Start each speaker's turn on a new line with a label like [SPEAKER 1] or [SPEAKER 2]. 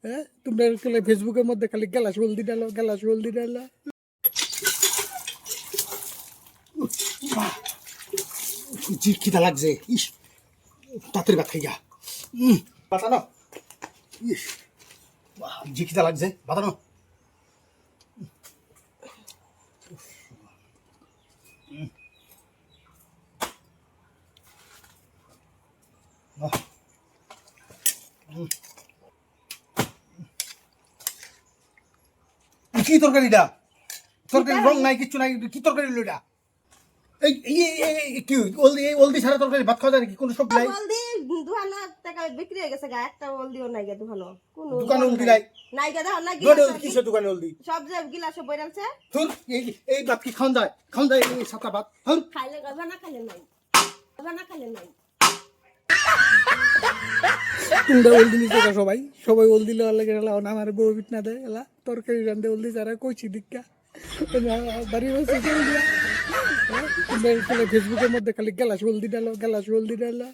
[SPEAKER 1] হ্যাঁ তোমরা ফেসবুকের মধ্যে খালি গ্যালাস হলদি ডালো গ্যালাস হলদি ডালো।
[SPEAKER 2] জি খিদা লাগছে, ইস তাড়াতাড়ি ভাত খাইয়া বাতানো, ইস জি খিদা লাগছে বাতানো। কি তরকারিটা? তরকারি রং নাই, কিচ্ছু নাই, কি তরকারি হলো এটা? কি ওলদি ছাড়া তরকারি ভাত খাওয়া যায় নাকি? কোনো সবজি নাই?
[SPEAKER 3] ওলদি দুহানা টাকা বিক্রি হয়ে গেছে গা, একটা ওলদিও নাই গে দুহানো। কোন
[SPEAKER 2] দোকানে ওলদি নাই?
[SPEAKER 3] নাই গে দাও না
[SPEAKER 2] কিসের দোকানে ওলদি?
[SPEAKER 3] সব যে গিলাসে বইরালছে।
[SPEAKER 2] ধুর, এই ভাত কি খাওয়া যায়? খাওয়া যায় এই সাতটা ভাত? ধুর।
[SPEAKER 3] খাইলে গবা না খাইলে নাই, গবা না খাইলে নাই।
[SPEAKER 1] তোমরা ওলদি নিতে সবাই সবাই ওলদি লওয়ার লাগে এলা আমার বউ বিট না দেয় এলা তরকারি রান্ধে ওলদি যারা কইছি দীক্ষা বাড়ি বসে তোমরা ফেসবুকের মধ্যে খালি গ্যালাস হলদি ডালো গ্যালাস হলদি ডালো।